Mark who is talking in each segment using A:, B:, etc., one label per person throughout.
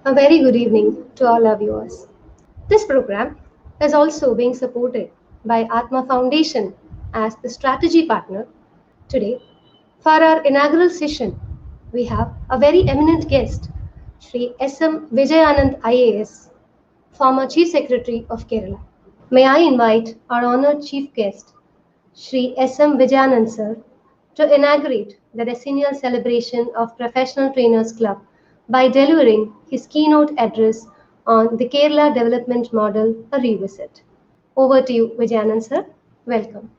A: A very good evening to all our viewers. This program is also being supported by ATMA Foundation as the strategy partner. Today, for our inaugural session, we have a very eminent guest, Shri S.M. Vijayanand IAS, former Chief Secretary of Kerala. May I invite our honored chief guest, Shri S.M. Vijayanand sir, to inaugurate the decennial celebration of Professional Trainers Club by delivering his keynote address on the Kerala Development Model, a revisit. Over to you, Vijayanand sir. Welcome.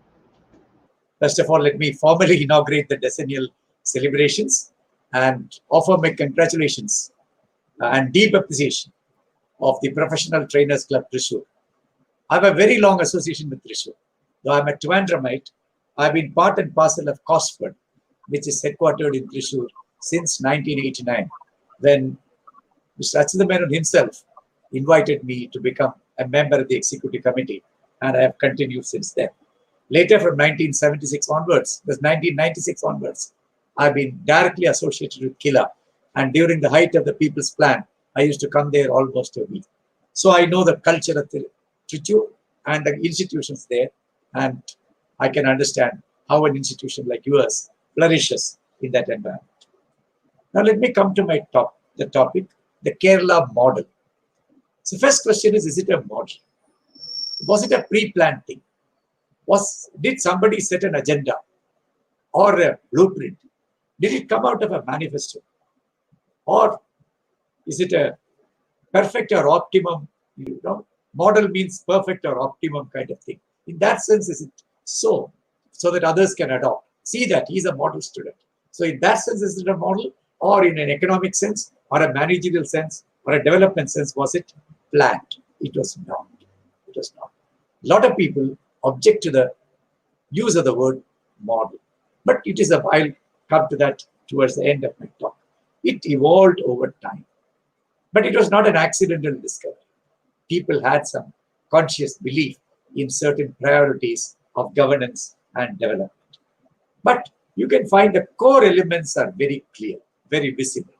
B: First of all, let me formally inaugurate the decennial celebrations and offer my congratulations and deep appreciation of the Professional Trainers Club Thrissur. I have a very long association with Thrissur. Though I'm a Trivandrumite, I've been part and parcel of Cosford, which is headquartered in Thrissur since 1989, when Mr. S.M.Vijayanand himself invited me to become a member of the executive committee, and I have continued since then. Later, from 1976 onwards, that's 1996 onwards, I've been directly associated with Kila, and during the height of the People's Plan, I used to come there almost a week. So I know the culture of Thrissur and the institutions there, and I can understand how an institution like yours flourishes in that environment. Now let me come to the topic, the Kerala model. So first question is it a model? Was it a pre-planned thing? Did somebody set an agenda or a blueprint? Did it come out of a manifesto? Or is it a perfect or optimum, model means perfect or optimum kind of thing. In that sense, is it so that others can adopt? See that he's a model student. So in that sense, is it a model, or in an economic sense, or a managerial sense, or a development sense, was it planned? It was not. It was not. A lot of people object to the use of the word model, but it is I'll come to that towards the end of my talk. It evolved over time, but it was not an accidental discovery. People had some conscious belief in certain priorities of governance and development. But you can find the core elements are very clear, very visible.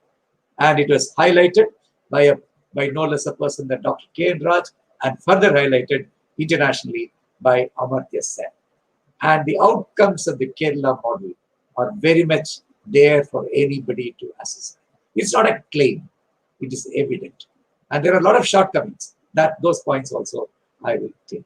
B: And it was highlighted by no less a person than Dr. K. N. Raj, and further highlighted internationally by Amartya Sen. And the outcomes of the Kerala model are very much there for anybody to assess. It's not a claim, it is evident. And there are a lot of shortcomings. Those points also I will take.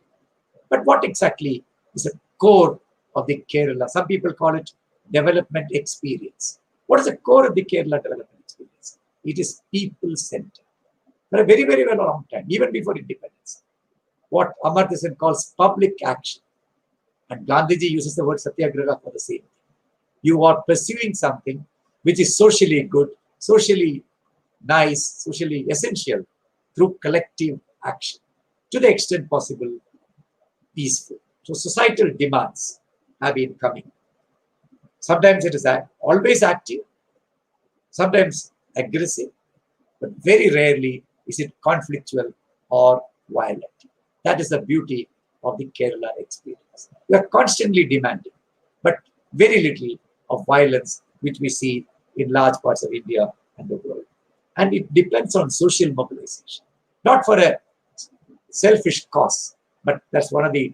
B: But what exactly is the core of the Kerala? Some people call it development experience. What is the core of the Kerala development experience? It is people-centered. For a very, very, very long time, even before independence. What Amartya Sen calls public action. And Gandhiji uses the word satyagraha for the same thing. You are pursuing something which is socially good, socially nice, socially essential through collective action, to the extent possible, peaceful. So societal demands have been coming. Sometimes it is always active, sometimes aggressive, but very rarely is it conflictual or violent. That is the beauty of the Kerala experience. We are constantly demanding, but very little of violence, which we see in large parts of India and the world. And it depends on social mobilization, not for a selfish cause, but that's one of the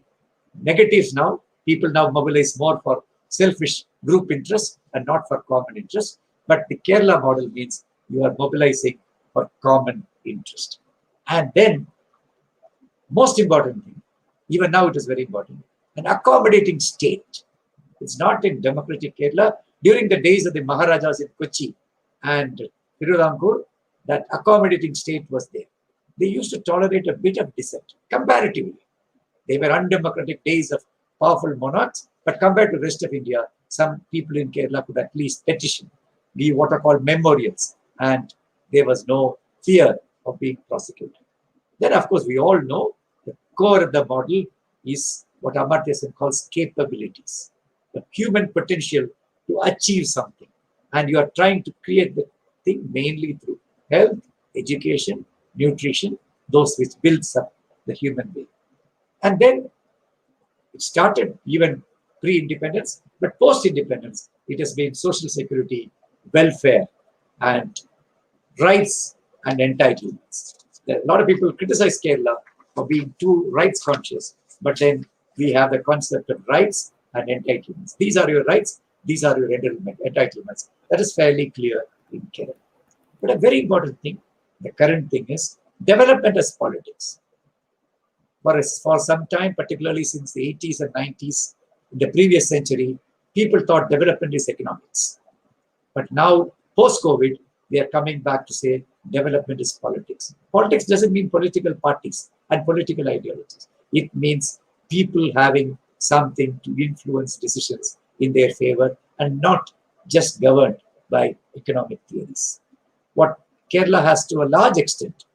B: negatives now. People now mobilize more for selfish group interests and not for common interest. But the Kerala model means you are mobilizing for common interest. And then, most important thing, even now it is very important, an accommodating state. It's not in democratic Kerala. During the days of the Maharajas in Kochi and Tiruvangur, that accommodating state was there. They used to tolerate a bit of dissent, comparatively. They were undemocratic days of powerful monarchs, but compared to the rest of India, some people in Kerala could at least petition, give what are called memorials, and there was no fear of being prosecuted. Then, of course, we all know the core of the model is what Amartya Sen calls capabilities, the human potential to achieve something. And you are trying to create the thing mainly through health, education, nutrition, those which builds up the human being. And then it started even pre-independence, but post-independence, it has been social security, welfare, and rights and entitlements. There are a lot of people criticize Kerala for being too rights conscious, but then we have the concept of rights and entitlements. These are your rights, these are your entitlements. That is fairly clear in Kerala. But a very important thing, the current thing is development as politics. For some time, particularly since the 80s and 90s, in the previous century, people thought development is economics. But now, post-COVID, they are coming back to say development is politics. Politics doesn't mean political parties and political ideologies. It means people having something to influence decisions in their favor and not just governed by economic theories. What Kerala has to a large extent,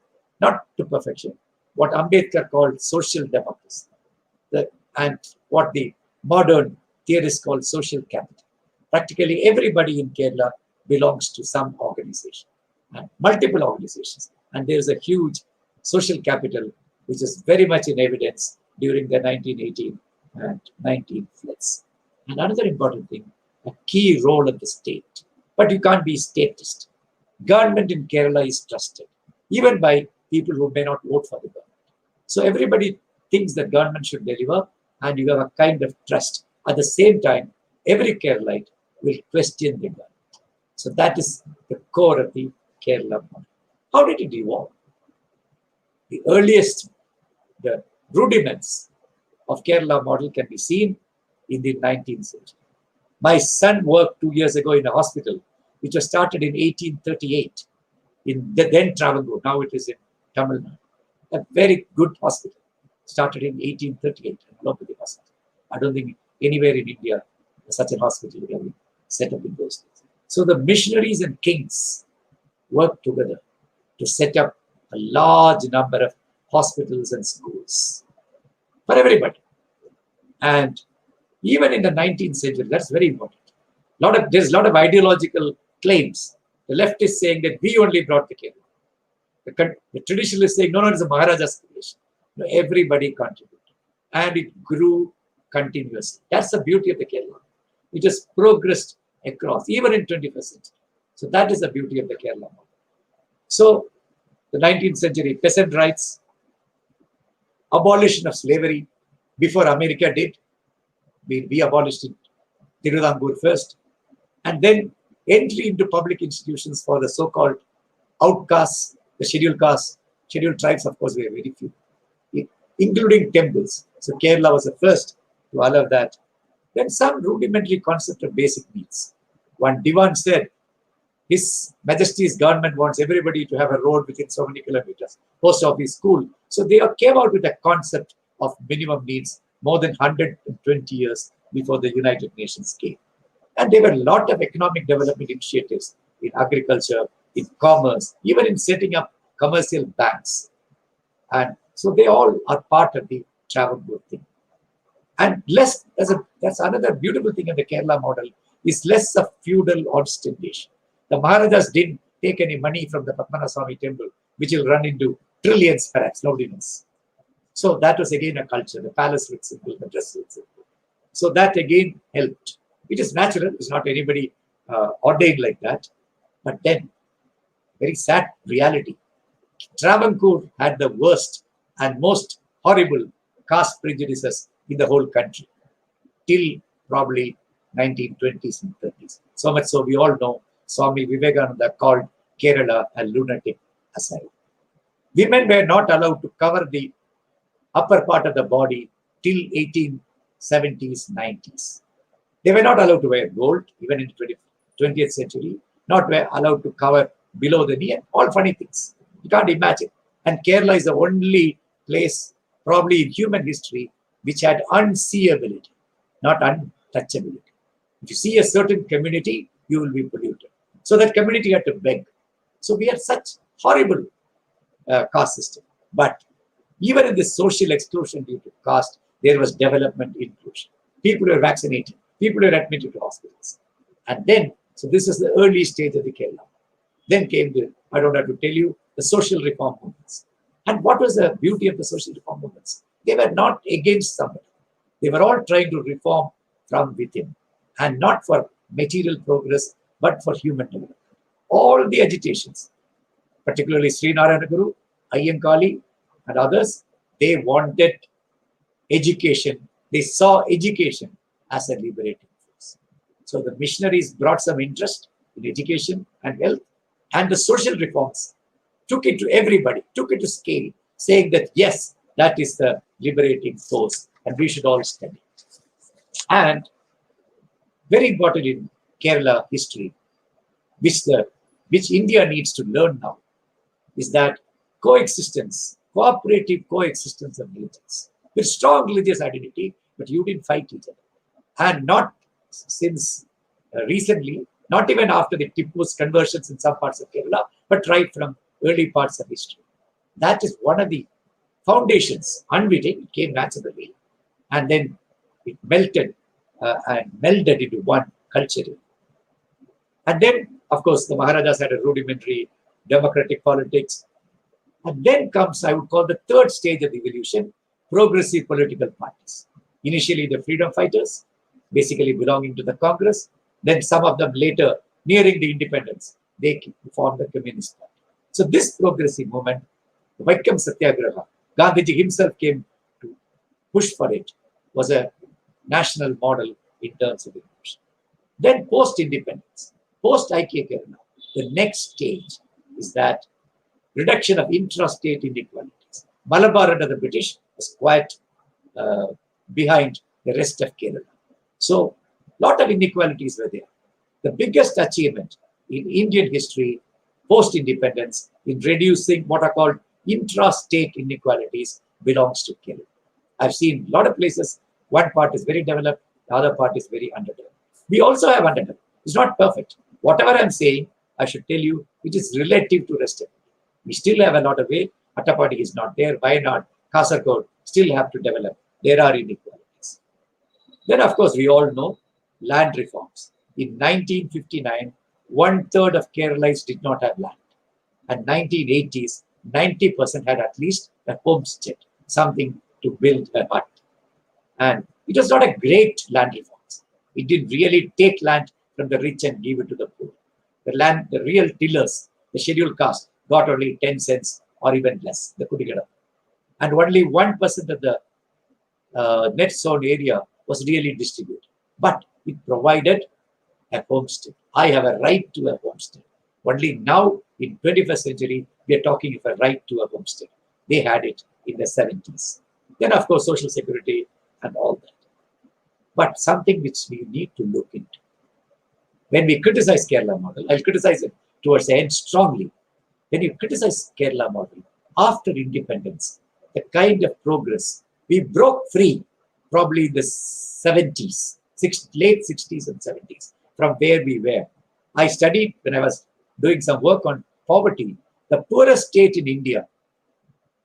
B: not to perfection, what Ambedkar called social democracy, and what the modern theorists call social capital. Practically everybody in Kerala belongs to some organization, and multiple organizations. And there's a huge social capital which is very much in evidence during the 1918 and 19 floods. And another important thing, a key role of the state. But you can't be statist. Government in Kerala is trusted, even by people who may not vote for the government. So everybody thinks that government should deliver, and you have a kind of trust. At the same time, every Keralite will question the government. So that is the core of the Kerala model. How did it evolve? The earliest, the rudiments of Kerala model can be seen in the 19th century. My son worked 2 years ago in a hospital, which was started in 1838 in the then Travancore. Now it is in Tamil Nadu. A very good hospital, started in 1838, Lopati Hospital. I don't think anywhere in India such a hospital would have been set up in those days. So the missionaries and kings worked together to set up a large number of hospitals and schools for everybody. And even in the 19th century, that's very important. There's a lot of ideological claims. The left is saying that we only brought the Kerala. The traditionalists saying, no, it's a Maharaja's creation. No, everybody contributed. And it grew continuously. That's the beauty of the Kerala. It has progressed across, even in 21st century. So that is the beauty of the Kerala model. So the 19th century, peasant rights, abolition of slavery before America did. We abolished in Tirudangur first. And then entry into public institutions for the so-called outcasts, the scheduled castes, scheduled tribes, of course, were very few, including temples. So Kerala was the first to allow that. Then some rudimentary concept of basic needs. One Diwan said, His Majesty's government wants everybody to have a road within so many kilometers, post office, school. So they came out with a concept of minimum needs more than 120 years before the United Nations came. And there were a lot of economic development initiatives in agriculture, in commerce, even in setting up commercial banks. And so they all are part of the Travancore thing. And that's another beautiful thing in the Kerala model, is less of feudal ostentation. The Maharajas didn't take any money from the Padmanabhaswamy temple, which will run into trillions perhaps, nobody knows. So that was again a culture, the palace with symbol, the dress with symbol. So that again helped. It is natural, it's not anybody ordained like that. But then, very sad reality, Travancore had the worst and most horrible caste prejudices in the whole country till probably 1920s and 30s. So much so we all know Swami Vivekananda called Kerala a lunatic asylum. Women were not allowed to cover the upper part of the body till 1870s, 90s. They were not allowed to wear gold, even in the 20th century, not were allowed to cover below the knee, and all funny things. You can't imagine. And Kerala is the only place, probably in human history, which had unseeability, not untouchability. If you see a certain community, you will be polluted. So that community had to beg. So we had such horrible caste system. But even in this social exclusion due to caste, there was development inclusion. People were vaccinated. People were admitted to hospitals. And then, so this is the early stage of the Kerala. Then came the, I don't have to tell you, the social reform movements. And what was the beauty of the social reform movements? They were not against somebody. They were all trying to reform from within, and not for material progress, but for human development. All the agitations, particularly Sri Narayanaguru, Ayyankali, and others, they wanted education. They saw education as a liberating force. So the missionaries brought some interest in education and health, and the social reforms took it to everybody, took it to scale, saying that yes, that is the liberating force, and we should all study. And very important in Kerala history, which India needs to learn now, is that coexistence, cooperative coexistence of religions with strong religious identity, but you didn't fight each other. And not since recently, not even after the Tipu's conversions in some parts of Kerala, but right from early parts of history. That is one of the foundations. Unwitting, it came naturally, and then it melted and melded into one culture. And then, of course, the Maharajas had a rudimentary democratic politics. And then comes, I would call the third stage of evolution, progressive political parties. Initially, the freedom fighters, basically belonging to the Congress. Then some of them later, nearing the independence, they formed the Communist Party. So this progressive movement, the Vaikam Satyagraha, Gandhiji himself came to push for it, was a national model in terms of evolution. Then post-independence, post-IKA Kerala, the next stage is that reduction of intrastate inequalities. Malabar under the British was quite behind the rest of Kerala. So, a lot of inequalities were there. The biggest achievement in Indian history, post-independence, in reducing what are called intrastate inequalities belongs to Kerala. I've seen a lot of places, one part is very developed, the other part is very underdeveloped. We also have underdeveloped. It's not perfect. Whatever I'm saying, I should tell you, it is relative to rest of it. We still have a lot of way. Attapadi is not there. Why not? Kasargod still have to develop. There are inequalities. Then, of course, we all know land reforms. In 1959, 1/3 of Keralites did not have land. And 1980s, 90% had at least a homestead, something to build a hut. And it was not a great land reforms. It didn't really take land from the rich and give it to the poor. The land, the real tillers, the scheduled caste, got only 10 cents or even less. They could get up. And only 1% of the net sown area was really distributed. But it provided a homestead. I have a right to a homestead. Only now, in 21st century, we are talking of a right to a homestead. They had it in the 70s. Then, of course, social security and all that. But something which we need to look into. When we criticize Kerala model, I'll criticize it towards the end strongly. When you criticize Kerala model, after independence, the kind of progress, we broke free probably in the 70s, late 60s and 70s, from where we were. I studied, when I was doing some work on poverty, the poorest state in India,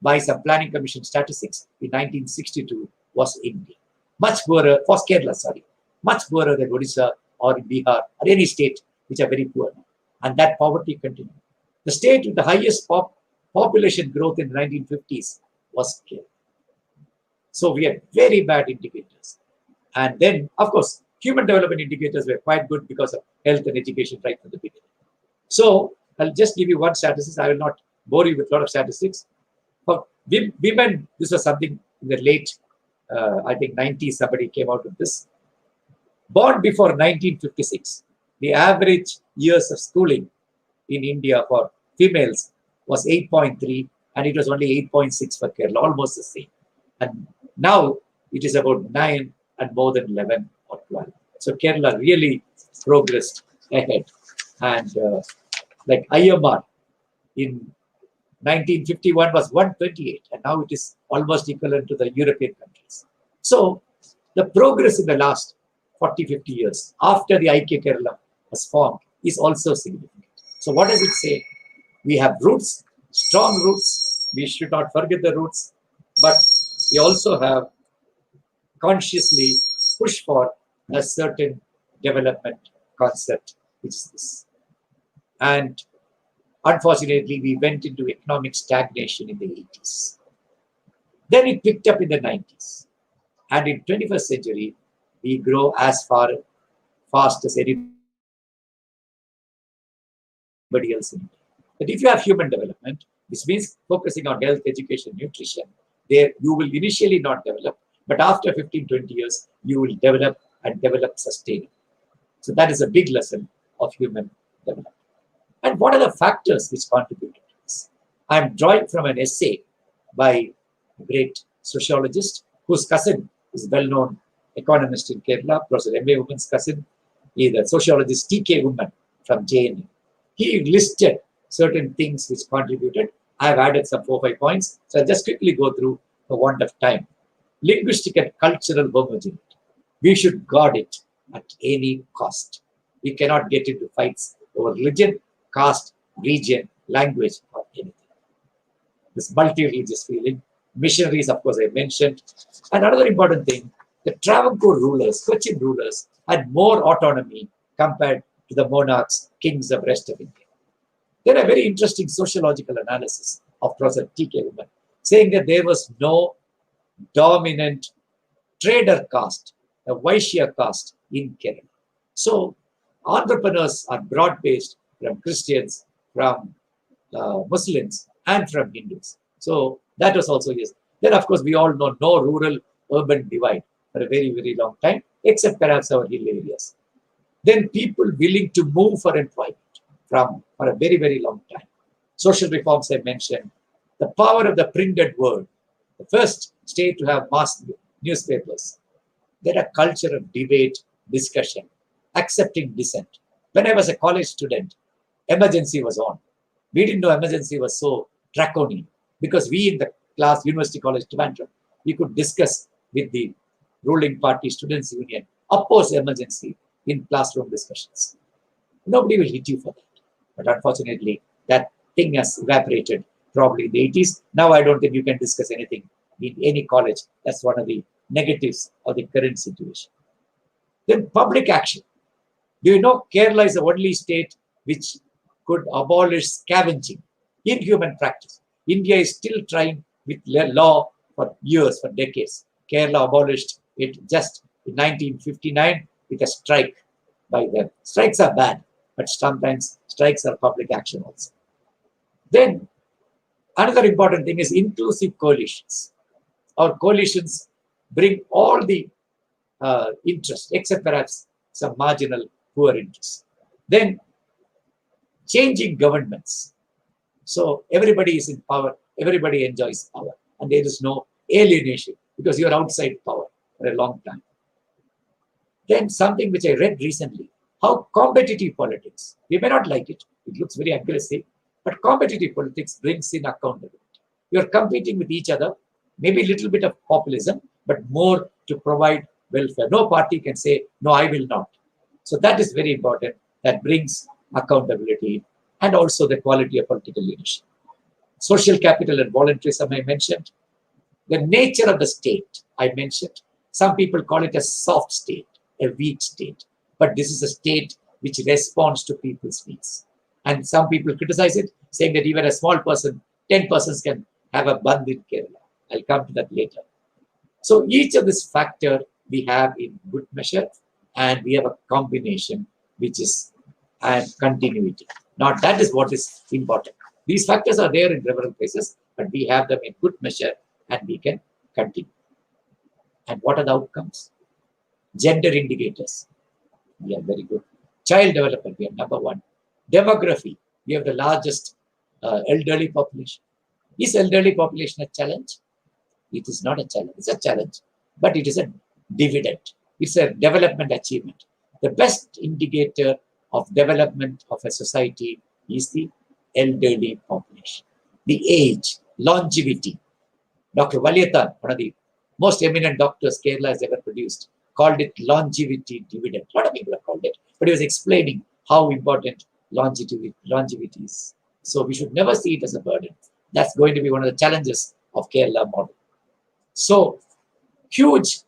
B: by some planning commission statistics in 1962, was India. Much poorer, was Kerala, sorry, much poorer than Odisha or Bihar or any state which are very poor. And that poverty continued. The state with the highest population growth in the 1950s was Kerala. So we had very bad indicators. And then, of course, human development indicators were quite good because of health and education right from the beginning. So I'll just give you one statistic. I will not bore you with a lot of statistics. For women, this was something in the late, I think 90s, somebody came out with this. Born before 1956, the average years of schooling in India for females was 8.3, and it was only 8.6 for Kerala, almost the same. And now it is about 9 and more than 11 or 12. So Kerala really progressed ahead. And like IMR in 1951 was 128, and now it is almost equivalent to the European countries. So the progress in the last 40, 50 years after the IK Kerala was formed is also significant. So what does it say? We have roots, strong roots. We should not forget the roots, but we also have consciously pushed for a certain development concept, which is this. And unfortunately, we went into economic stagnation in the 80s. Then it picked up in the 90s. And in 21st century, we grow as fast as anybody else in India. that if you have human development, which means focusing on health, education, nutrition, there you will initially not develop, but after 15, 20 years, you will develop and develop sustainably. So that is a big lesson of human development. And what are the factors which contribute to this? I am drawing from an essay by a great sociologist whose cousin is well-known economist in Kerala, Professor M.A. Woman's cousin. He is a sociologist, T.K. Woman from JNU. He listed certain things which contributed. I have added some 4-5 points. So I'll just quickly go through for want of time. Linguistic and cultural homogeneity. We should guard it at any cost. We cannot get into fights over religion, caste, region, language, or anything. This multi-religious feeling. Missionaries, of course, I mentioned. And another important thing, the Travancore rulers, Cochin rulers, had more autonomy compared to the monarchs, kings of the rest of India. There are very interesting sociological analysis of Professor T.K. Woman, saying that there was no dominant trader caste, a Vaishya caste in Kerala. So entrepreneurs are broad-based from Christians, from Muslims, and from Hindus. So that was also yes. Then, of course, we all know no rural-urban divide for a very, very long time, except perhaps our hill areas. Then people willing to move for employment for a very, very long time. Social reforms I mentioned. The power of the printed word. The first state to have mass newspapers. Then a culture of debate, discussion, accepting dissent. When I was a college student, emergency was on. We didn't know emergency was so draconian because we in the class, University College Trivandrum, we could discuss with the ruling party students union, oppose emergency in classroom discussions. Nobody will hit you for that. But unfortunately, that thing has evaporated probably in the 80s. Now I don't think you can discuss anything in any college. That's one of the negatives of the current situation. Then public action. Do you know Kerala is the only state which could abolish scavenging in human practice? India is still trying with law for years, for decades. Kerala abolished it just in 1959 with a strike by them. Strikes are bad, but sometimes strikes are public action also. Then another important thing is inclusive coalitions. Our coalitions bring all the interests, except perhaps some marginal poor interests. Then changing governments. So everybody is in power, everybody enjoys power, and there is no alienation because you are outside power for a long time. Then something which I read recently, how competitive politics, we may not like it, it looks very aggressive, but competitive politics brings in accountability. You are competing with each other, maybe a little bit of populism, but more to provide welfare. No party can say, no, I will not. So that is very important. That brings accountability and also the quality of political leadership. Social capital and voluntarism I mentioned. The nature of the state I mentioned. Some people call it a soft state, a weak state. But this is a state which responds to people's needs. And some people criticize it, saying that even a small person, 10 persons can have a bandh in Kerala. I'll come to that later. So each of this factor we have in good measure, and we have a combination which is and continuity. Now that is what is important. These factors are there in several places, but we have them in good measure and we can continue. And what are the outcomes? Gender indicators. We are very good. Child development, we are number one. Demography, we have the largest elderly population. Is elderly population a challenge? It is not a challenge. It's a challenge, but it is a dividend. It's a development achievement. The best indicator of development of a society is the elderly population. The age, longevity. Dr. Valyathan, one of the most eminent doctors Kerala has ever produced, called it longevity dividend. A lot of people have called it, but he was explaining how important longevity is. So we should never see it as a burden. That's going to be one of the challenges of Kerala model. So huge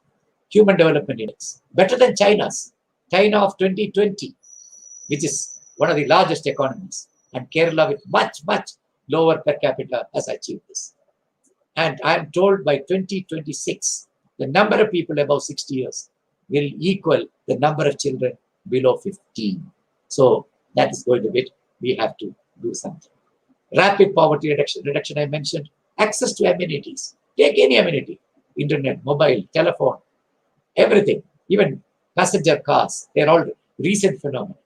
B: human development index, better than China's. China of 2020, which is one of the largest economies, and Kerala with much, much lower per capita has achieved this. And I am told by 2026, the number of people above 60 years will equal the number of children below 15. So that is going to be, we have to do something. Rapid poverty reduction I mentioned. Access to amenities. Take any amenity. Internet, mobile, telephone, everything. Even passenger cars. They're all recent phenomena.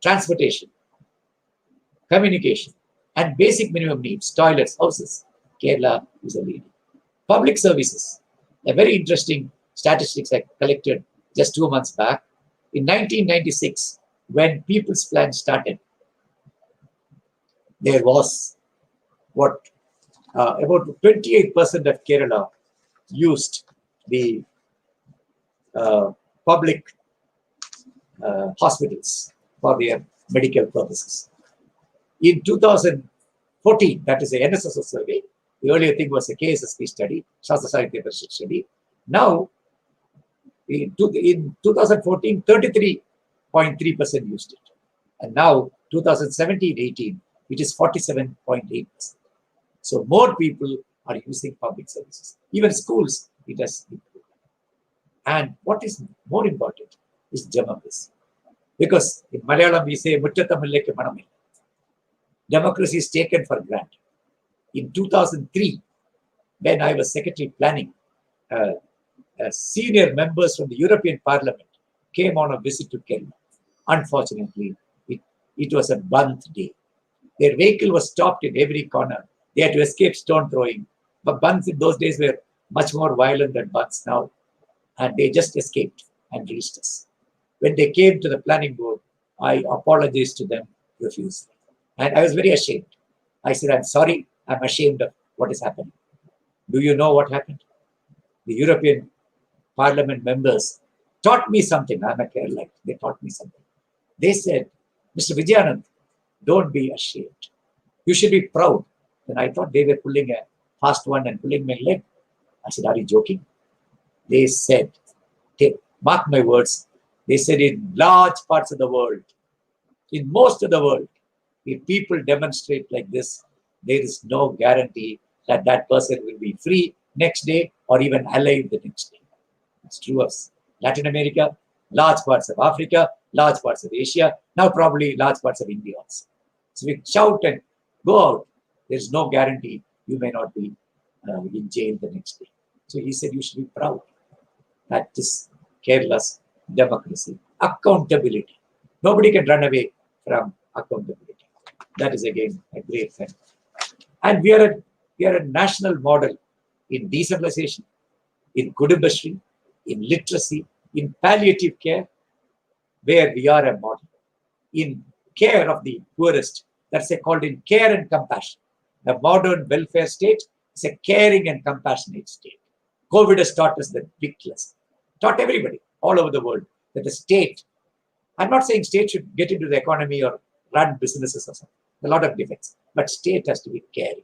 B: Transportation, communication, and basic minimum needs. Toilets, houses. Kerala is a leader. Public services. A very interesting statistics I collected just 2 months back. In 1996, when People's Plan started, there was what about 28% of Kerala used the public hospitals for their medical purposes. In 2014, that is the NSSO survey, the earlier thing was a KSSP study, Shastra Sahitya study. Now, in 2014, 33.3% used it. And now, 2017-18, it is 47.8%. So more people are using public services. Even schools, it has improved. And what is more important is democracy. Because in Malayalam, we say, Muttatamillekku manamilla. Democracy is taken for granted. In 2003, when I was secretary planning, senior members from the European Parliament came on a visit to Kerala. Unfortunately, it was a Bandh day. Their vehicle was stopped in every corner. They had to escape stone throwing. But Bandhs in those days were much more violent than Bandhs now. And they just escaped and reached us. When they came to the planning board, I apologized to them profusely. And I was very ashamed. I said, I'm sorry, I'm ashamed of what is happening. Do you know what happened? The European Parliament members taught me something. I'm a Keralite. They taught me something. They said, Mr. Vijayanand, don't be ashamed. You should be proud. And I thought they were pulling a fast one and pulling my leg. I said, are you joking? They said, mark my words, they said in large parts of the world, in most of the world, if people demonstrate like this, there is no guarantee that that person will be free next day or even alive the next day. It's true of Latin America, large parts of Africa, large parts of Asia, now probably large parts of India also. So we shout and go out. There's no guarantee you may not be in jail the next day. So he said you should be proud. That is Kerala's democracy. Accountability. Nobody can run away from accountability. That is again a great thing. And we are a national model in decentralization, in Kudumbashri, in literacy, in palliative care, where we are a model. In care of the poorest, that's called in care and compassion. The modern welfare state is a caring and compassionate state. COVID has taught us the big lesson. Taught everybody all over the world that the state, I'm not saying state should get into the economy or run businesses or something. A lot of defects, but state has to be caring.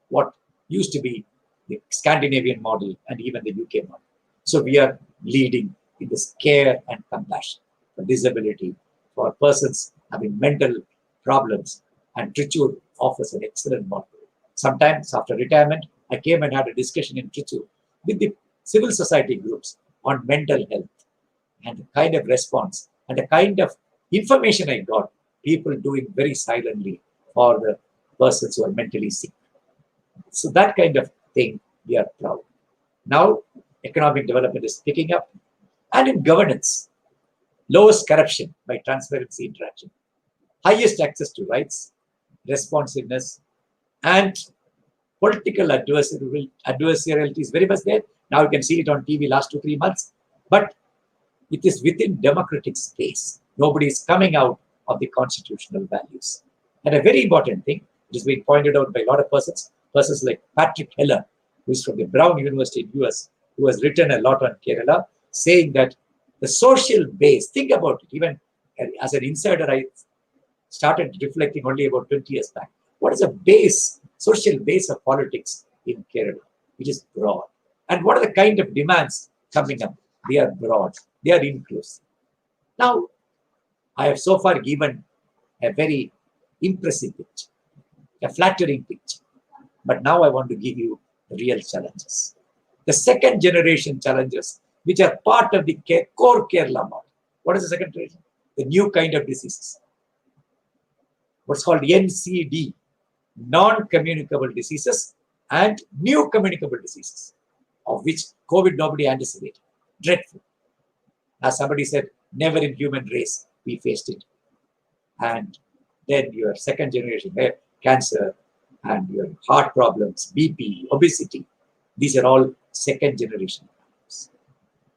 B: What used to be the Scandinavian model and even the UK model. So we are leading in this care and compassion for disability, for persons having mental problems, and Trichy offers an excellent model. Sometimes after retirement, I came and had a discussion in Trichy with the civil society groups on mental health and the kind of response and the kind of information I got, people doing very silently for the persons who are mentally sick. So that kind of thing, we are proud. Now, economic development is picking up. And in governance, lowest corruption by transparency interaction, highest access to rights, responsiveness, and political adversariality is very much there. Now you can see it on TV last 2-3 months. But it is within democratic space. Nobody is coming out of the constitutional values. And a very important thing, it has been pointed out by a lot of persons like Patrick Heller, who is from the Brown University in US, who has written a lot on Kerala, saying that the social base, think about it, even as an insider, I started reflecting only about 20 years back. What is the base, social base of politics in Kerala? It is broad. And what are the kind of demands coming up? They are broad. They are inclusive. Now, I have so far given a very impressive picture, a flattering picture. But now I want to give you the real challenges. The second generation challenges, which are part of the core Kerala model. What is the second generation? The new kind of diseases. What's called NCD, non-communicable diseases and new communicable diseases, of which COVID nobody anticipated. Dreadful. As somebody said, never in human race we faced it. And then your second generation, cancer and your heart problems, BP, obesity, these are all second generation problems.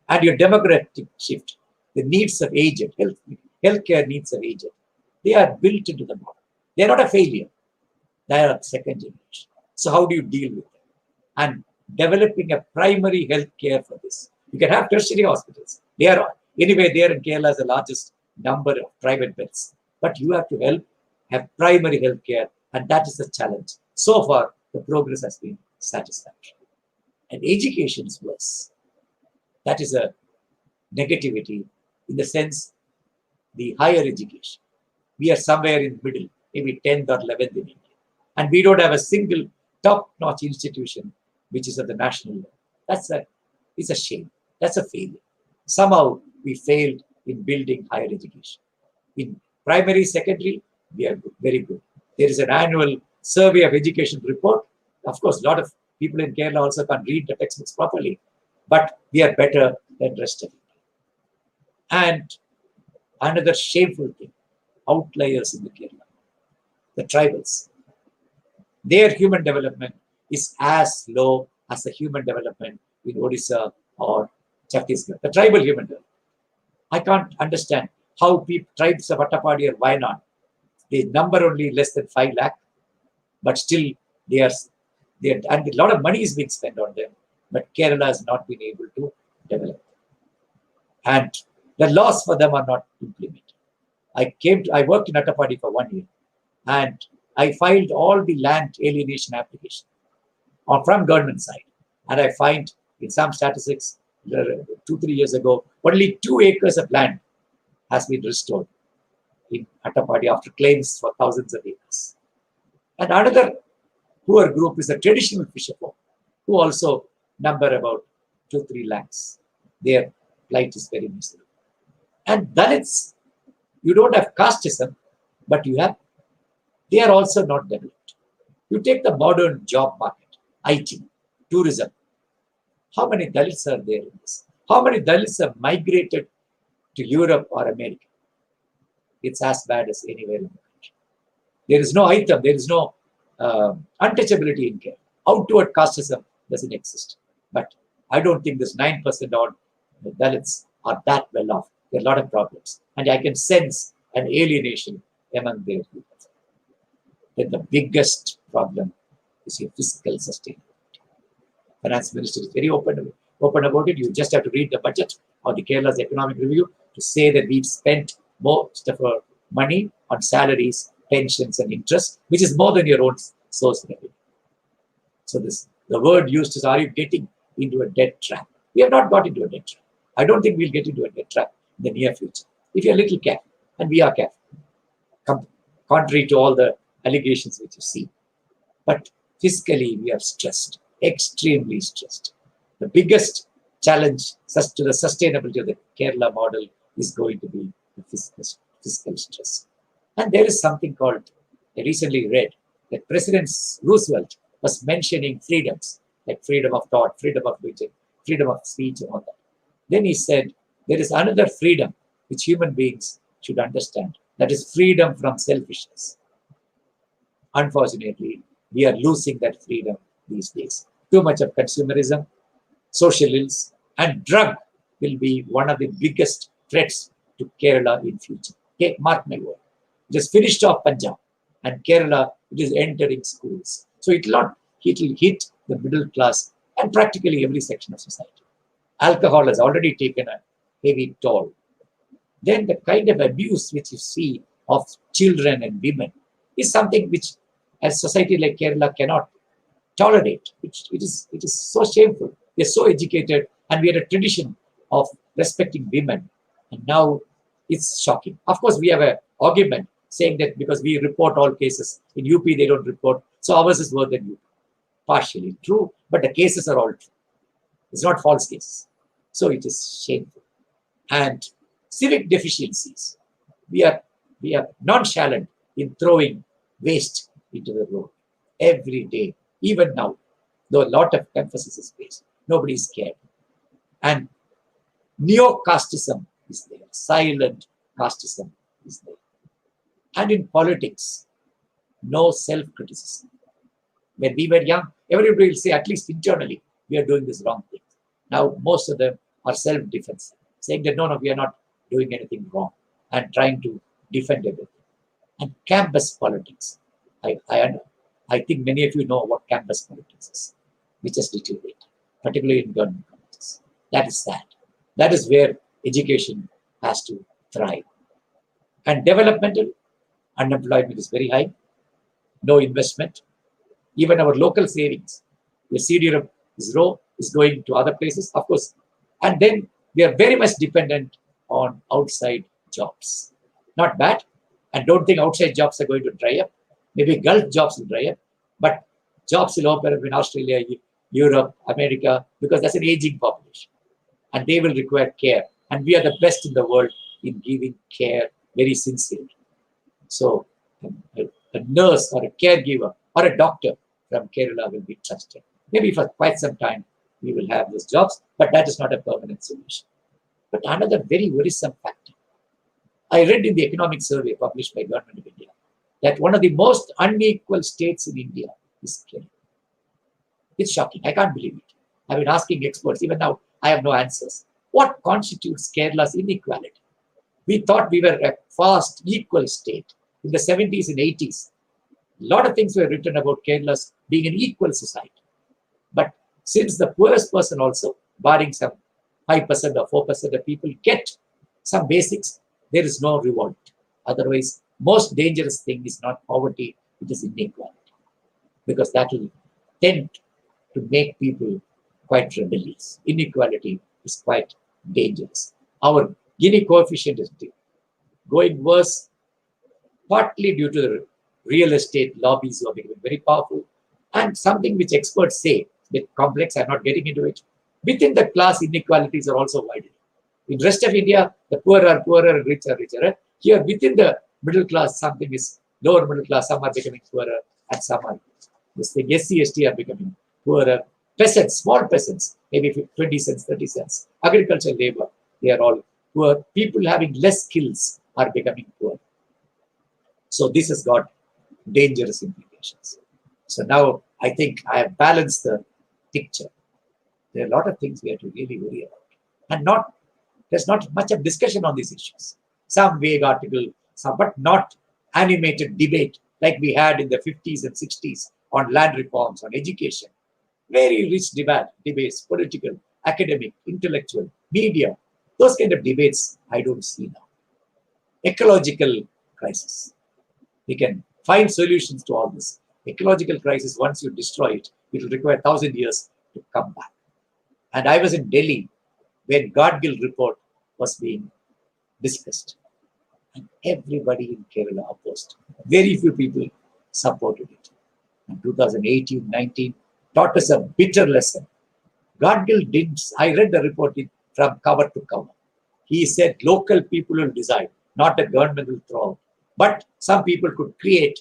B: And your demographic shift, the needs of aged, healthcare needs of aged, they are built into the model. They are not a failure. They are second generation. So how do you deal with them? And developing a primary health care for this. You can have tertiary hospitals. They are anyway there in Kerala is the largest number of private beds. But you have to help have primary health care, and that is the challenge. So far, the progress has been satisfactory. And education is worse. That is a negativity in the sense the higher education. We are somewhere in the middle, maybe 10th or 11th in India. And we don't have a single top-notch institution which is at the national level. It's a shame. That's a failure. Somehow we failed in building higher education. In primary, secondary, we are good, very good. There is an annual survey of education report. Of course, a lot of people in Kerala also can't read the textbooks properly, but we are better than rest of India. And another shameful thing, outliers in the Kerala, the tribals. Their human development is as low as the human development in Odisha or Chhattisgarh, the tribal human development. I can't understand how tribes of Attapadi or Wayanad, they number only less than 5 lakh, but still they are, and a lot of money is being spent on them, but Kerala has not been able to develop. And the laws for them are not implemented. I worked in Attapadi for 1 year, and I filed all the land alienation application from government side. And I find in some statistics 2-3 years ago, only 2 acres of land has been restored in Attapadi after claims for thousands of acres. And another poor group is the traditional fisherfolk, who also number about 2-3 lakhs. Their plight is very miserable. And Dalits, you don't have casteism, but you have, they are also not developed. You take the modern job market, IT, tourism. How many Dalits are there in this? How many Dalits have migrated to Europe or America? It's as bad as anywhere in the country. There is no item, there is no untouchability in care. Outward casteism doesn't exist. But I don't think this 9% odd Dalits are that well off. There are a lot of problems. And I can sense an alienation among their people. Then the biggest problem is your fiscal sustainability. Finance Minister is very open about it. You just have to read the budget or the Kerala's economic review to say that we've spent most of our money on salaries, pensions, and interest, which is more than your own source revenue. So the word used is, are you getting into a debt trap? We have not got into a debt trap. I don't think we'll get into a debt trap in the near future. If you're a little careful, and we are careful, contrary to all the allegations which you see. But fiscally, we are stressed, extremely stressed. The biggest challenge to the sustainability of the Kerala model is going to be the fiscal stress. And there is something called, I recently read, that President Roosevelt was mentioning freedoms, like freedom of thought, freedom of religion, freedom of speech, and all that. Then he said, there is another freedom which human beings should understand, that is freedom from selfishness. Unfortunately, we are losing that freedom these days. Too much of consumerism, social ills, and drug will be one of the biggest threats to Kerala in future. Okay, mark my word. It has finished off Punjab, and Kerala, it is entering schools. So it will hit the middle class and practically every section of society. Alcohol has already taken a heavy toll. Then the kind of abuse which you see of children and women is something which a society like Kerala cannot tolerate. It is so shameful. We are so educated, and we had a tradition of respecting women, and now it's shocking. Of course, we have an argument saying that because we report all cases, in UP they don't report, so ours is worse than UP. Partially true, but the cases are all true. It's not false cases. So it is shameful. And civic deficiencies. We are nonchalant in throwing waste into the road. every day, even now, though a lot of emphasis is placed. Nobody is scared. And neo-casteism is there, silent casteism is there. And in politics, no self-criticism. When we were young, everybody will say, at least internally, we are doing this wrong thing. Now, most of them are self-defense, saying that, no, we are not doing anything wrong, and trying to defend everything. And campus politics. I think many of you know what campus politics is, which has deteriorated, particularly in government colleges. That is sad. That is where education has to thrive. And developmental unemployment is very high, no investment. Even our local savings, the CDRM is going to other places, of course. And then we are very much dependent on outside jobs. Not bad. And don't think outside jobs are going to dry up. Maybe Gulf jobs will dry up, but jobs will open up in Australia, Europe, America, because that's an aging population. And they will require care. And we are the best in the world in giving care very sincerely. So a nurse or a caregiver or a doctor from Kerala will be trusted. Maybe for quite some time we will have those jobs, but that is not a permanent solution. But another very worrisome factor. I read in the economic survey published by Government of India that one of the most unequal states in India is Kerala. It's shocking. I can't believe it. I've been asking experts. Even now, I have no answers. What constitutes Kerala's inequality? We thought we were a fast, equal state. In the 70s and 80s, a lot of things were written about Kerala's being an equal society. But since the poorest person also, barring some 5% or 4% of people, get some basics, there is no revolt. Otherwise, most dangerous thing is not poverty, it is inequality. Because that will tend to make people quite rebellious. Inequality is quite dangerous. Our Gini coefficient is going worse, partly due to the real estate lobbies who are becoming very powerful, and something which experts say, a bit complex, I'm not getting into it. Within the class, inequalities are also widening. In the rest of India, the poor are poorer and rich are richer. Here, within the middle class, something is lower middle class, some are becoming poorer, and some are, this thing, SC, ST are becoming poorer. Peasants, small peasants, maybe 20 cents, 30 cents. Agricultural labor, they are all poor. People having less skills are becoming poor. So this has got dangerous implications. So now I think I have balanced the picture. There are a lot of things we have to really worry about. And there's not much of discussion on these issues. Some vague article, but not animated debate like we had in the 50s and 60s on land reforms, on education. Very rich debates, political, academic, intellectual, media. Those kind of debates I don't see now. Ecological crisis. We can find solutions to all this. Ecological crisis, once you destroy it, it will require 1,000 years to come back. And I was in Delhi when Gadgil report was being discussed. And everybody in Kerala opposed. Very few people supported it. In 2018-19, taught us a bitter lesson. Gadgil didn't, I read the report from cover to cover. He said local people will decide, not the government will throw out. But some people could create,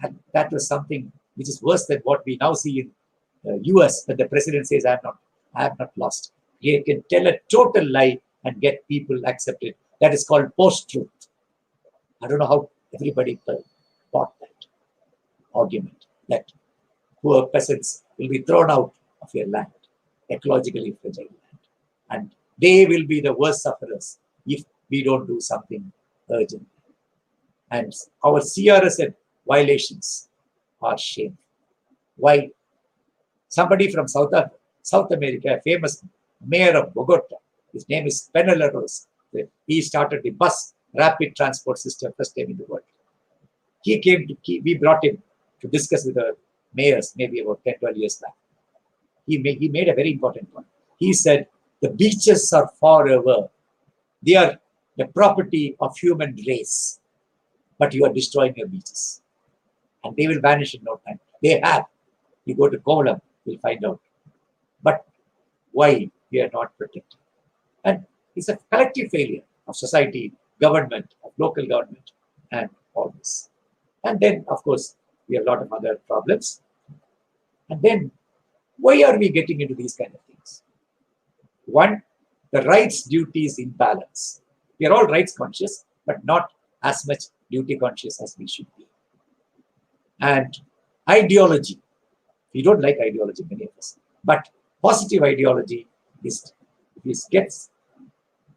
B: and that was something which is worse than what we now see in the US, when the president says, I have not lost. He can tell a total lie and get people accepted. That is called post-truth. I don't know how everybody bought that argument, that poor peasants will be thrown out of your land, ecologically fragile land. And they will be the worst sufferers if we don't do something urgent. And our CRSN violations are shameful. Why? Somebody from South America, a famous mayor of Bogota, his name is Peneleros. He started the bus rapid transport system, first time in the world. We brought him to discuss with the mayors maybe about 10, 12 years back. He made a very important point. He said, the beaches are forever. They are the property of human race. But you are destroying your beaches. And they will vanish in no time. They have. You go to Kovalam, you'll find out. But why we are not protected? And it's a collective failure of society, government, of local government, and all this. And then, of course, We have a lot of other problems. And then, why are we getting into these kind of things? One, the rights duties imbalance. We are all rights conscious, but not as much duty conscious as we should be. And ideology. We don't like ideology, many of us. But positive ideology gets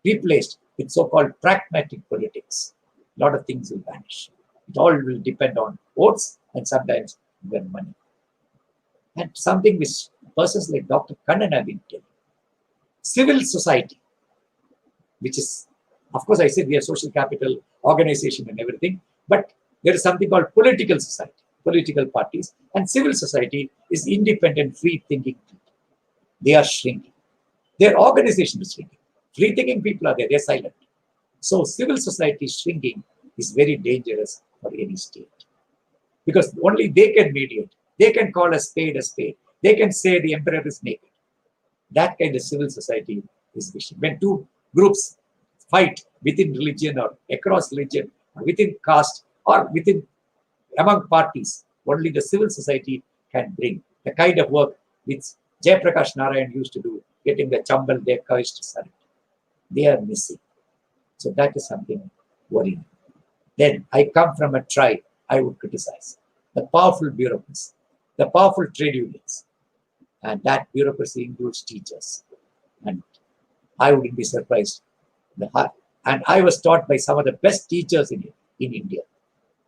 B: replaced with so-called pragmatic politics. A lot of things will vanish. It all will depend on votes and sometimes even money. And something which persons like Dr. Kannan have been telling. Civil society, which is, of course, I said we are social capital, organization and everything, but there is something called political society, political parties, and civil society is independent, free-thinking people. They are shrinking. Their organization is shrinking. Free-thinking people are there, they're silent. So civil society shrinking is very dangerous for any state. Because only they can mediate. They can call a spade a spade. They can say the emperor is naked. That kind of civil society is vicious. When two groups fight within religion or across religion, or within caste or within among parties, only the civil society can bring the kind of work which Jayaprakash Narayan used to do, getting the Chambal, their courage to surrender. They are missing. So that is something worrying. Then I come from a tribe I would criticize. The powerful bureaucracy, the powerful trade unions, and that bureaucracy includes teachers. And I wouldn't be surprised. And I was taught by some of the best teachers in India.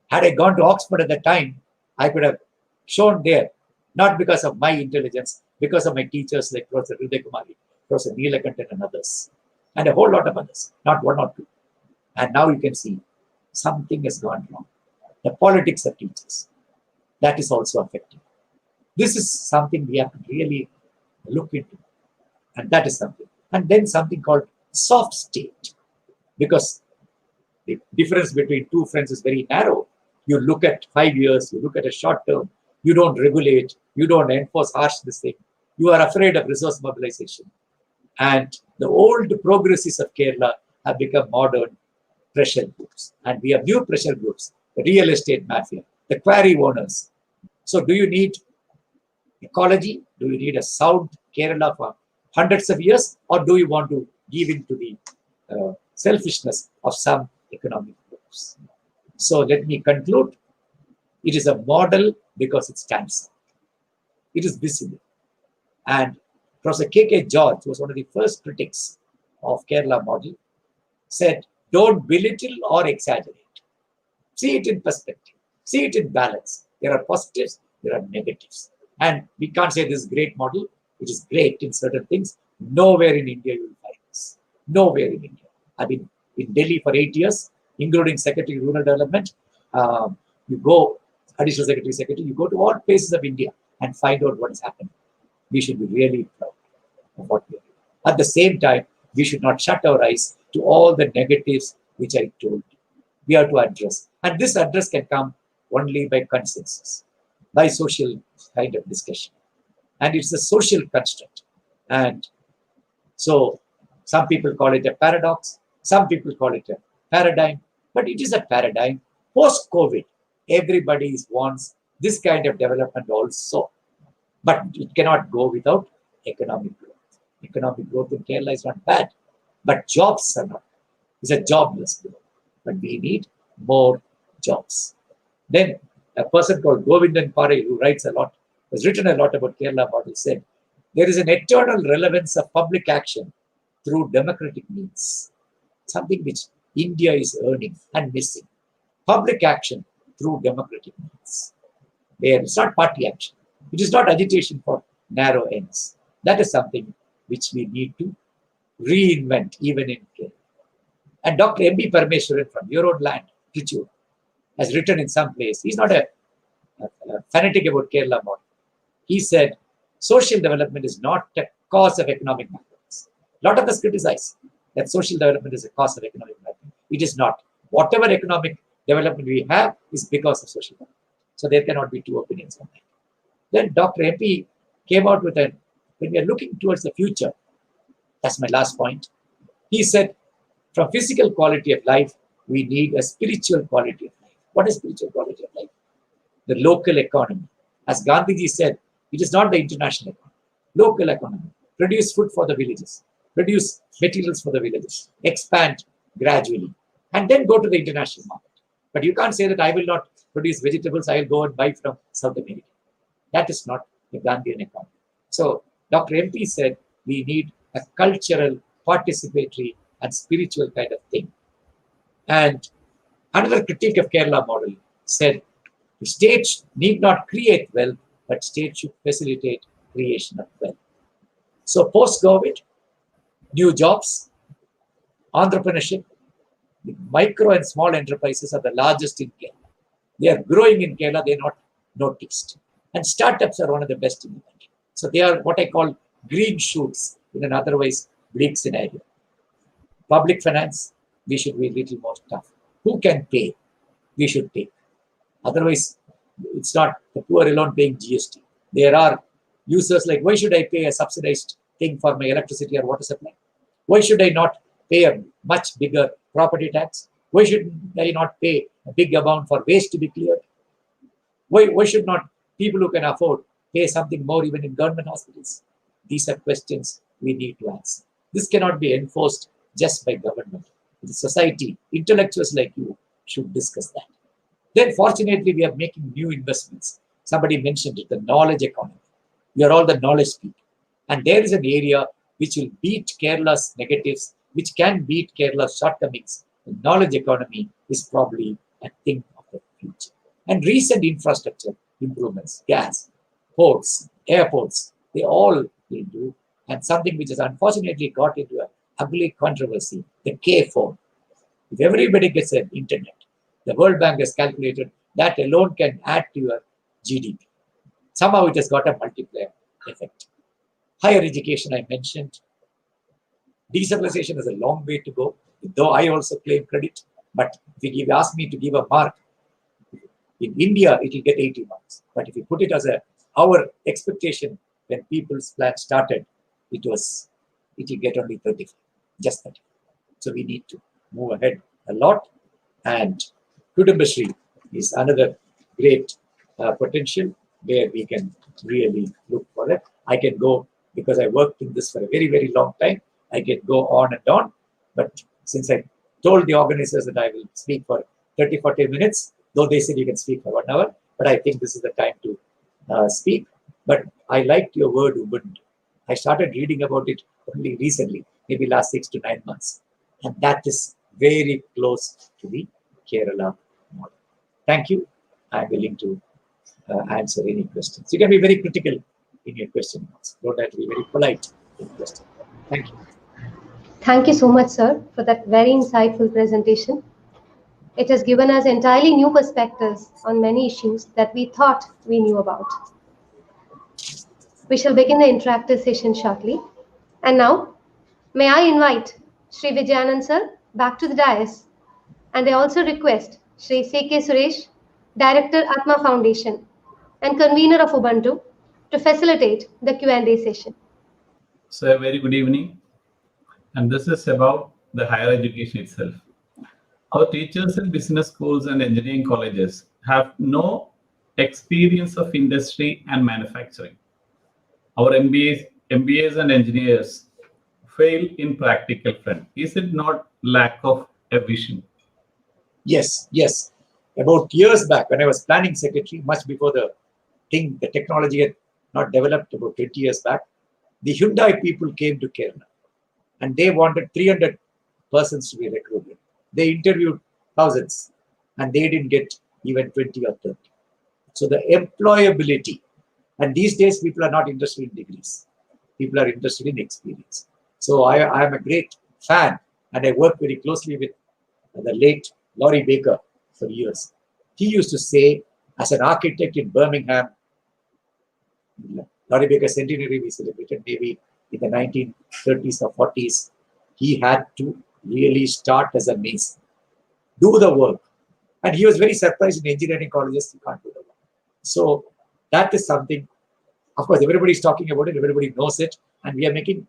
B: Had I gone to Oxford at the time, I could have shown there, not because of my intelligence, because of my teachers like Professor Hriday Kumari, Professor Neelakantan and others, and a whole lot of others, not one or two. And now you can see something has gone wrong. The politics of teachers, that is also affecting. This is something we have to really look into. And that is something. And then something called soft state. Because the difference between two friends is very narrow. You look at 5 years, you look at a short term, you don't regulate, you don't enforce harsh this thing. You are afraid of resource mobilization. And the old progressives of Kerala have become modern pressure groups. And we have new pressure groups, the real estate mafia, the quarry owners. So do you need ecology? Do you need a sound Kerala for hundreds of years? Or do you want to give in to the selfishness of some economic groups? So let me conclude. It is a model because it stands out. It is visible. And Professor K.K. George was one of the first critics of Kerala model, said, don't belittle or exaggerate. See it in perspective. See it in balance. There are positives, there are negatives. And we can't say this is great model. It is great in certain things. Nowhere in India you will find this. Nowhere in India. I've been in Delhi for 8 years, including Secretary of Rural Development. You go, Additional Secretary, you go to all places of India and find out what is happening. We should be really proud of what we are doing. At the same time, we should not shut our eyes to all the negatives which I told you. We have to address. And this address can come only by consensus, by social kind of discussion. And it's a social construct. And so some people call it a paradox. Some people call it a paradigm. But it is a paradigm. Post-COVID, everybody wants this kind of development also. But it cannot go without economic growth. Economic growth in Kerala is not bad. But jobs are not. It's a jobless growth. But we need more jobs. Then a person called Govindan Pare, who writes a lot, has written a lot about Kerala model, said, there is an eternal relevance of public action through democratic means. Something which India is earning and missing. Public action through democratic means. There, it's not party action. It is not agitation for narrow ends. That is something which we need to reinvent even in Kerala. And Dr. M.B. Parameswaran from your own land, Trichy, has written in some place, he's not a fanatic about Kerala model. He said, social development is not a cause of economic backwardness. A lot of us criticize that social development is a cause of economic backwardness. It is not. Whatever economic development we have is because of social development. So there cannot be two opinions on that. Then Dr. MP came out with when we are looking towards the future, that's my last point, he said, from physical quality of life, we need a spiritual quality of life. What is spiritual quality of life? the local economy. As Gandhiji said, it is not the international economy. Local economy. Produce food for the villages. Produce materials for the villages. Expand gradually. And then go to the international market. But you can't say that I will not produce vegetables, I will go and buy from South America. That is not the Gandhian economy. So Dr. MP said we need a cultural, participatory, and spiritual kind of thing. And another critique of Kerala model said the states need not create wealth, but states should facilitate creation of wealth. So post-COVID, new jobs, entrepreneurship, the micro and small enterprises are the largest in Kerala. They are growing in Kerala, they are not noticed. And startups are one of the best in the country. So they are what I call green shoots in an otherwise bleak scenario. Public finance, we should be a little more tough. Who can pay? We should take. Otherwise, it's not the poor alone paying GST. There are users like, why should I pay a subsidized thing for my electricity or water supply? Why should I not pay a much bigger property tax? Why should I not pay a big amount for waste to be cleared? Why should not people who can afford pay something more even in government hospitals? These are questions we need to answer. This cannot be enforced just by government. The society, intellectuals like you, should discuss that. Then fortunately, we are making new investments. Somebody mentioned it, the knowledge economy. We are all the knowledge people. And there is an area which will beat Kerala's negatives, which can beat Kerala's shortcomings. The knowledge economy is probably a thing of the future. And recent infrastructure improvements, gas, ports, airports, they all will do. And something which has unfortunately got into an ugly controversy, the K phone. If everybody gets an internet, the World Bank has calculated that alone can add to your GDP. Somehow it has got a multiplier effect. Higher education, I mentioned. Decentralization is a long way to go, though I also claim credit. But if you ask me to give a mark, in India, it will get 80 marks. But if you put it as our expectation when people's plan started, it will get only 35, just 35. So we need to move ahead a lot. And Kudumbashri is another great potential where we can really look for it. I can go, because I worked in this for a very, very long time, I can go on and on. But since I told the organizers that I will speak for 30, 40 minutes, though they said you can speak for 1 hour, but I think this is the time to speak. But I liked your word, Ubuntu. I started reading about it only recently, maybe last 6 to 9 months. And that is very close to the Kerala model. Thank you. I'm willing to answer any questions. You can be very critical in your questions. Don't have to be very polite in questions. Thank you.
A: Thank you so much, sir, for that very insightful presentation. It has given us entirely new perspectives on many issues that we thought we knew about. We shall begin the interactive session shortly. And now, may I invite Shri Vijayanand sir back to the dais. And I also request Shri C.K. Suresh, Director, ATMA Foundation, and convener of Ubuntu, to facilitate the Q&A session.
C: So a very good evening. And this is about the higher education itself. Our teachers in business schools and engineering colleges have no experience of industry and manufacturing. Our MBAs and engineers fail in practical front. Is it not lack of a vision?
B: Yes. About years back, when I was planning secretary, much before the technology had not developed, about 20 years back, the Hyundai people came to Kerala and they wanted 300 persons to be recruited. They interviewed thousands and they didn't get even 20 or 30. So the employability, and these days people are not interested in degrees. People are interested in experience. So I am a great fan, and I work very closely with the late Laurie Baker for years. He used to say, as an architect in Birmingham, Laurie Baker's centenary we celebrated maybe in the 1930s or 40s, he had to really start as a mason, do the work. And he was very surprised in engineering colleges, you can't do the work. So that is something, of course, everybody's talking about it, everybody knows it, and we are making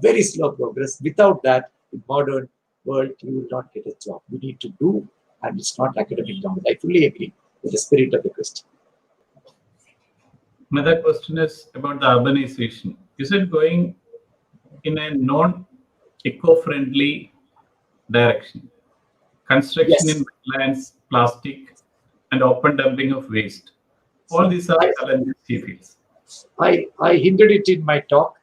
B: very slow progress. Without that, in modern world, you will not get a job. You need to do, and it's not academic knowledge. I fully agree. with the spirit of the question.
C: Another question is about the urbanization. Is it going in a non-eco-friendly direction? Construction
B: Yes,
C: in lands, plastic, and open dumping of waste. All these are
B: I,
C: challenges he feels.
B: I hinted it in my talk.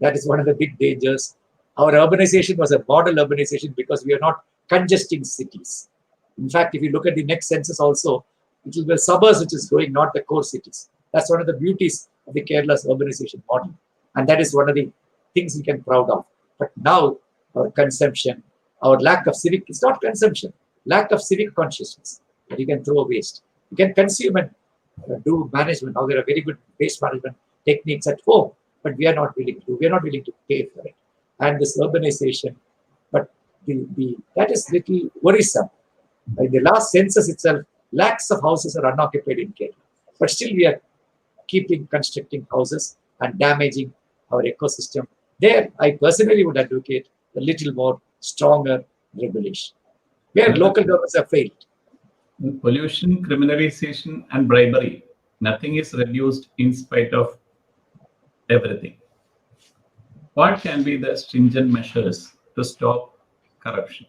B: That is one of the big dangers. Our urbanization was a model urbanization because we are not congesting cities. In fact, if you look at the next census also, it will be the suburbs which is growing, not the core cities. That's one of the beauties of the Kerala's urbanization model. And that is one of the things we can be proud of. But now, our consumption, our lack of civic, it's not consumption, lack of civic consciousness. That you can throw waste. You can consume and do management. Now there are very good waste management techniques at home, but we are not willing to. We are not willing to pay for it. And this urbanization, but that is little worrisome. In the last census itself, lakhs of houses are unoccupied in Kerala, but still we are keeping constructing houses and damaging our ecosystem. There, I personally would advocate a little more stronger regulation, where local governments have failed.
C: Pollution, criminalization, and bribery. Nothing is reduced in spite of everything. What can be the stringent measures to stop corruption?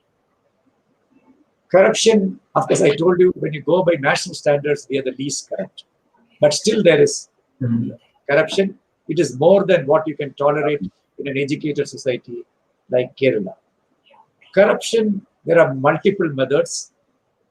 B: Corruption, of course, I told you, when you go by national standards, we are the least corrupt. But still there is corruption. It is more than what you can tolerate in an educated society like Kerala. Corruption, there are multiple methods.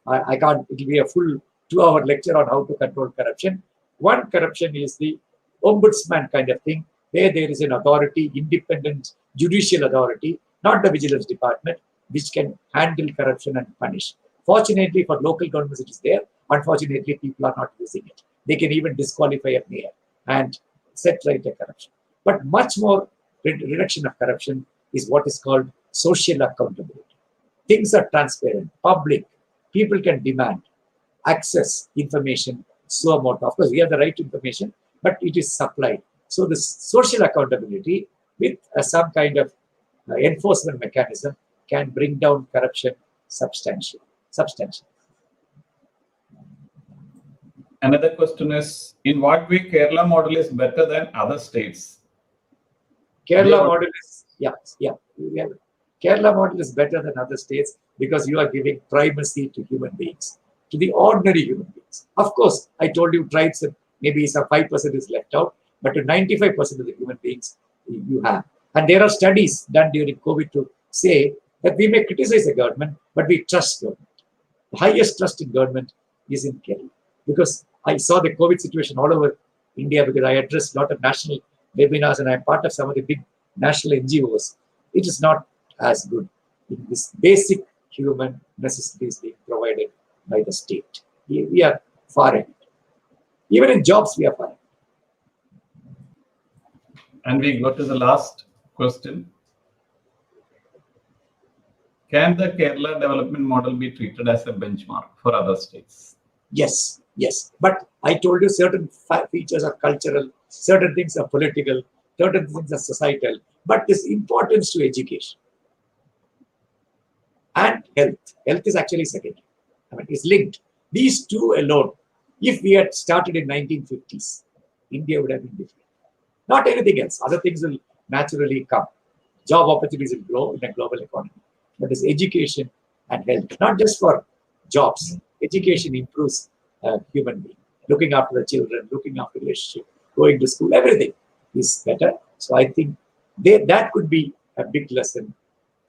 B: I can't, it will be a full 2-hour lecture on how to control corruption. One corruption is the ombudsman kind of thing, where there is an authority, independent judicial authority, not the vigilance department, which can handle corruption and punish. Fortunately for local governments, it is there. Unfortunately, people are not using it. They can even disqualify a mayor and set right a corruption. But much more reduction of corruption is what is called social accountability. Things are transparent, public. People can demand access information so amount. Of course, we have the right to information, but it is supplied. So this social accountability with some kind of enforcement mechanism can bring down corruption substantially.
C: Another question is, in what way Kerala model is better than other states?
B: Kerala model is, Kerala model is better than other states because you are giving primacy to human beings, to the ordinary human beings. Of course, I told you tribes, maybe some 5% is left out, but to 95% of the human beings you have. And there are studies done during COVID to say that we may criticize the government, but we trust government. The highest trust in government is in Kerala. Because I saw the COVID situation all over India, because I addressed a lot of national webinars and I'm part of some of the big national NGOs. It is not as good in this basic human necessities being provided by the state. We are far ahead. Even in jobs, we are far ahead.
C: And we go to the last question. Can the Kerala development model be treated as a benchmark for other states?
B: Yes. But I told you certain features are cultural, certain things are political, certain things are societal. But this importance to education and health. Health is actually secondary. I mean, it's linked. These two alone, if we had started in 1950s, India would have been different. Not anything else. Other things will naturally come. Job opportunities will grow in a global economy. But it's education and health, not just for jobs. Education improves human being. Looking after the children, looking after the relationship, going to school, everything is better. So I think that could be a big lesson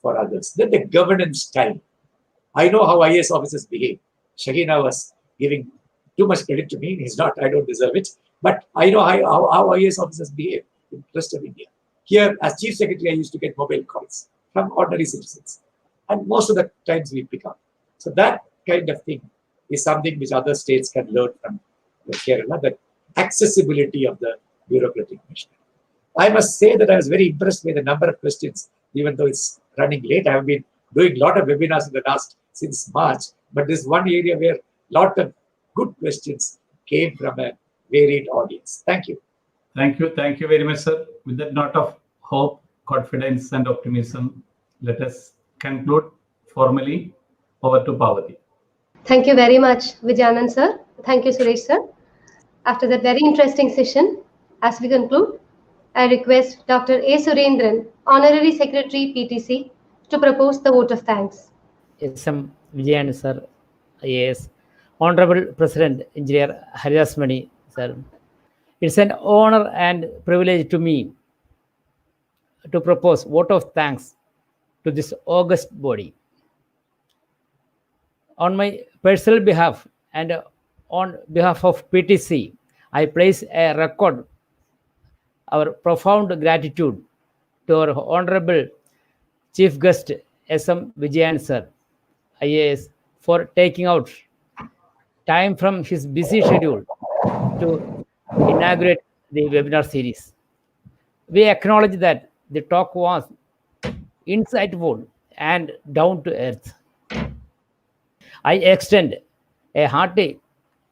B: for others. Then the governance style. I know how IAS officers behave. Shaheena was giving too much credit to me. He's not, I don't deserve it. But I know how IAS officers behave in the rest of India. Here, as Chief Secretary, I used to get mobile calls from ordinary citizens. And most of the times we pick up. So that kind of thing is something which other states can learn from Kerala, the accessibility of the bureaucratic machinery. I must say that I was very impressed by the number of questions, even though it's running late. I have been doing a lot of webinars in the last, since March, but this one area where a lot of good questions came from a varied audience. Thank you.
C: Thank you very much, sir. With that note of hope, confidence, and optimism, let us conclude formally. Over to Pavati.
A: Thank you very much, Vijayanand sir. Thank you, Suresh sir. After that very interesting session, as we conclude, I request Dr. A. Surendran, Honorary Secretary PTC, to propose the vote of thanks.
D: S.M.Vijayanand sir, IAS, Honorable President Engineer Haridasmani sir. It's an honor and privilege to me to propose vote of thanks to this august body. On my personal behalf and on behalf of PTC, I place a record our profound gratitude to our Honorable Chief Guest S.M. Vijayan sir, IAS, for taking out time from his busy schedule to inaugurate the webinar series. We acknowledge that the talk was insightful and down to earth. I extend a hearty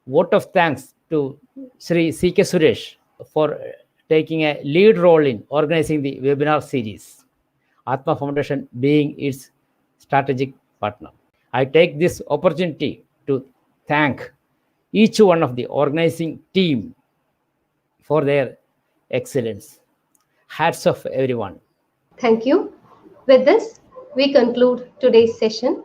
D: vote of thanks to Sri C.K. Suresh for taking a lead role in organizing the webinar series, ATMA Foundation being its strategic partner. I take this opportunity to thank each one of the organizing team for their excellence. Hats off, everyone.
A: Thank you. With this, we conclude today's session.